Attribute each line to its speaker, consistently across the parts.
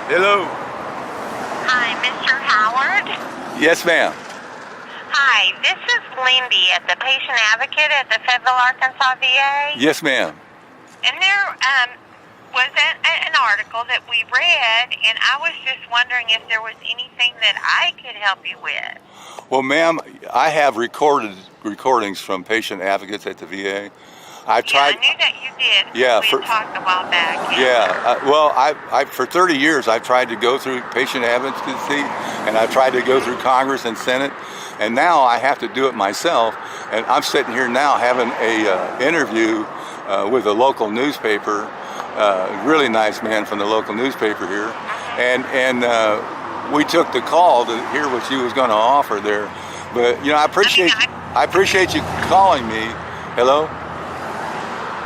Speaker 1: Hello.
Speaker 2: Hi, Mr. Howard.
Speaker 1: Yes, ma'am.
Speaker 2: Hi, this is Lindy at the Patient Advocate at the Fayetteville, Arkansas VA.
Speaker 1: Yes, ma'am.
Speaker 2: And there was an article that we read, and I was just wondering if there was anything that I could help you with.
Speaker 1: Well, ma'am, I have recordings from patient advocates at the VA. I've tried.
Speaker 2: I knew that you did.
Speaker 1: Yeah,
Speaker 2: we talked a while back.
Speaker 1: Well, I for 30 years I've tried to go through patient advocacy, and I've tried to go through Congress and Senate, and now I have to do it myself. And I'm sitting here now having a interview with a local newspaper, really nice man from the local newspaper here, and we took the call to hear what you was going to offer there. But I appreciate you calling me. Hello.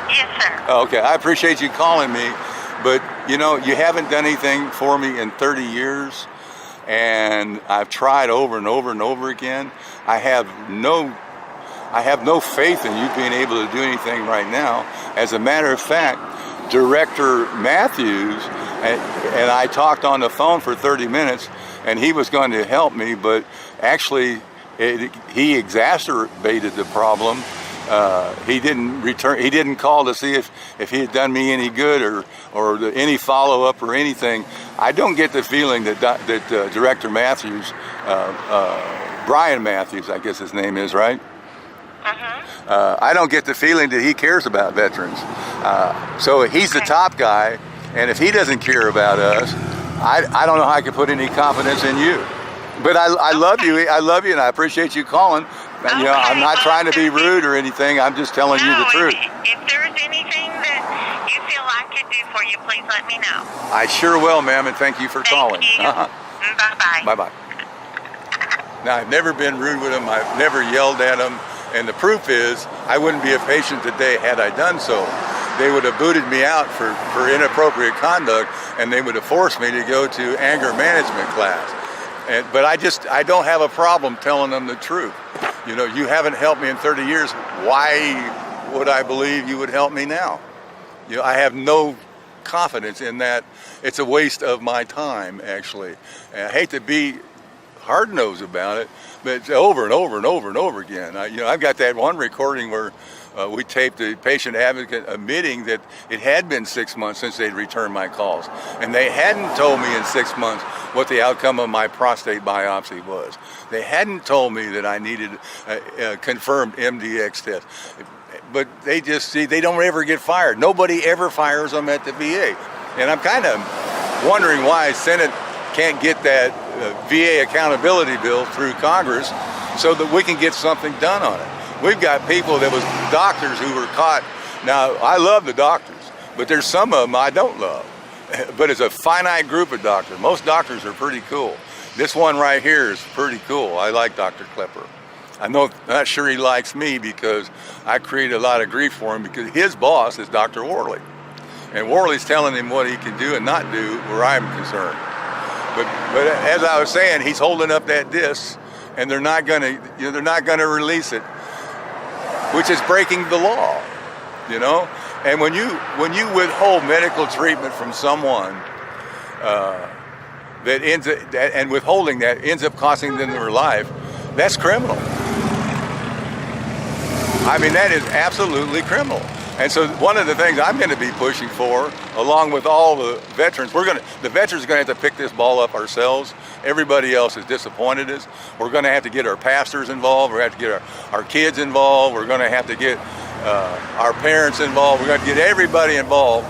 Speaker 2: Yes, sir.
Speaker 1: Okay, I appreciate you calling me, but you haven't done anything for me in 30 years, and I've tried over and over and over again. I have no faith in you being able to do anything right now. As a matter of fact, Director Matthews and I talked on the phone for 30 minutes, and he was going to help me, but actually he exacerbated the problem. He didn't call to see if he had done me any good or any follow-up or anything. I don't get the feeling that Director Matthews, Brian Matthews, I guess his name is, right? I don't get the feeling that he cares about veterans. So he's the top guy, and if he doesn't care about us, I don't know how I can put any confidence in you. But I love you, and I appreciate you calling. And, I'm not trying to be rude or anything. I'm just telling you the truth.
Speaker 2: If there's anything that you feel I could do for you, please let me know.
Speaker 1: I sure will, ma'am, and thank you for calling.
Speaker 2: Thank you. Bye-bye.
Speaker 1: Bye-bye. Now, I've never been rude with them. I've never yelled at them. And the proof is I wouldn't be a patient today had I done so. They would have booted me out for inappropriate conduct, and they would have forced me to go to anger management class. But I don't have a problem telling them the truth. You haven't helped me in 30 years. Why would I believe you would help me now? I have no confidence in that. It's a waste of my time, actually. And I hate to be hard-nosed about it, but it's over and over and over and over again. I've got that one recording where we taped the patient advocate admitting that it had been 6 months since they'd returned my calls. And they hadn't told me in 6 months what the outcome of my prostate biopsy was. They hadn't told me that I needed a confirmed MDX test. But they don't ever get fired. Nobody ever fires them at the VA. And I'm kind of wondering why Senate can't get that VA accountability bill through Congress so that we can get something done on it. We've got people that was doctors who were caught. Now, I love the doctors, but there's some of them I don't love. But it's a finite group of doctors. Most doctors are pretty cool. This one right here is pretty cool. I like Dr. Klepper. I'm not sure he likes me because I created a lot of grief for him because his boss is Dr. Worley. And Worley's telling him what he can do and not do where I'm concerned. But as I was saying, he's holding up that disc, and they're not going to release it, which is breaking the law, And when you withhold medical treatment from someone, and withholding that ends up costing them their life, that's criminal. I mean, that is absolutely criminal. And so one of the things I'm going to be pushing for, along with all the veterans, the veterans are going to have to pick this ball up ourselves. Everybody else has disappointed us. We're going to have to get our pastors involved. We're going to have to get our kids involved. We're going to have to get our parents involved. We're going to get everybody involved.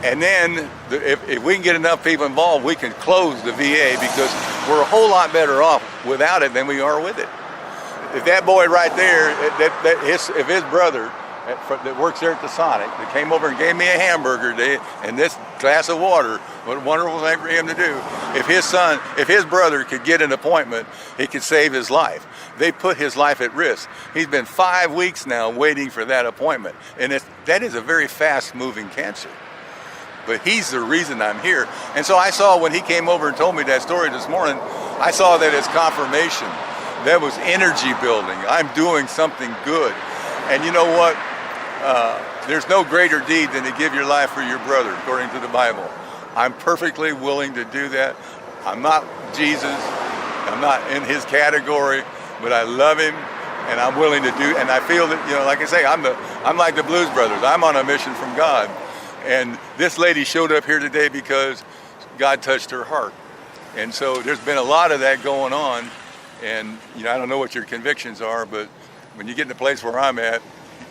Speaker 1: And then if we can get enough people involved, we can close the VA because we're a whole lot better off without it than we are with it. If that boy right there, if his brother that works there at the Sonic, that came over and gave me a hamburger today and this glass of water, what a wonderful thing for him to do. If his brother could get an appointment, he could save his life. They put his life at risk. He's been 5 weeks now waiting for that appointment. And that is a very fast-moving cancer. But he's the reason I'm here. And so I saw when he came over and told me that story this morning, I saw that as confirmation. That was energy building. I'm doing something good. And you know what? There's no greater deed than to give your life for your brother, according to the Bible. I'm perfectly willing to do that. I'm not Jesus. I'm not in his category, but I love him, and I'm willing to do. And I feel that, you know, like I say, I'm like the Blues Brothers. I'm on a mission from God. And this lady showed up here today because God touched her heart. And so there's been a lot of that going on. And, you know, I don't know what your convictions are, but when you get in the place where I'm at,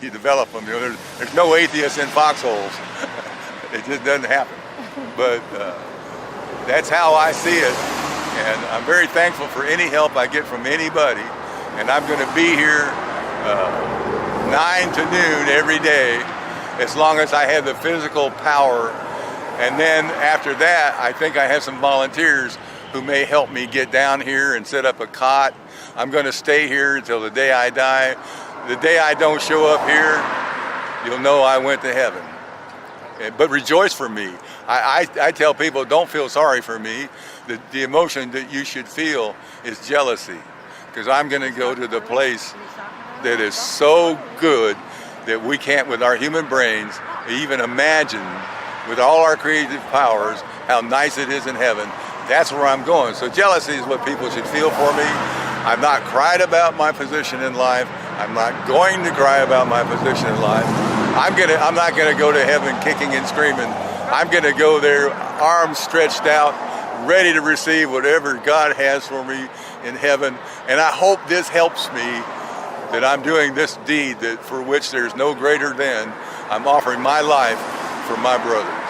Speaker 1: you develop them. You know, there's no atheists in foxholes. It just doesn't happen. But that's how I see it. And I'm very thankful for any help I get from anybody. And I'm going to be here 9 to noon every day, as long as I have the physical power. And then after that, I think I have some volunteers who may help me get down here and set up a cot. I'm going to stay here until the day I die. The day I don't show up here, you'll know I went to heaven. But rejoice for me. I tell people, don't feel sorry for me. The emotion that you should feel is jealousy, because I'm going to go to the place that is so good that we can't, with our human brains, even imagine, with all our creative powers, how nice it is in heaven. That's where I'm going. So jealousy is what people should feel for me. I'm not cried about my position in life. I'm not going to cry about my position in life. I'm not gonna go to heaven kicking and screaming. I'm gonna go there, arms stretched out, ready to receive whatever God has for me in heaven. And I hope this helps me, that I'm doing this deed that for which there's no greater than. I'm offering my life for my brothers.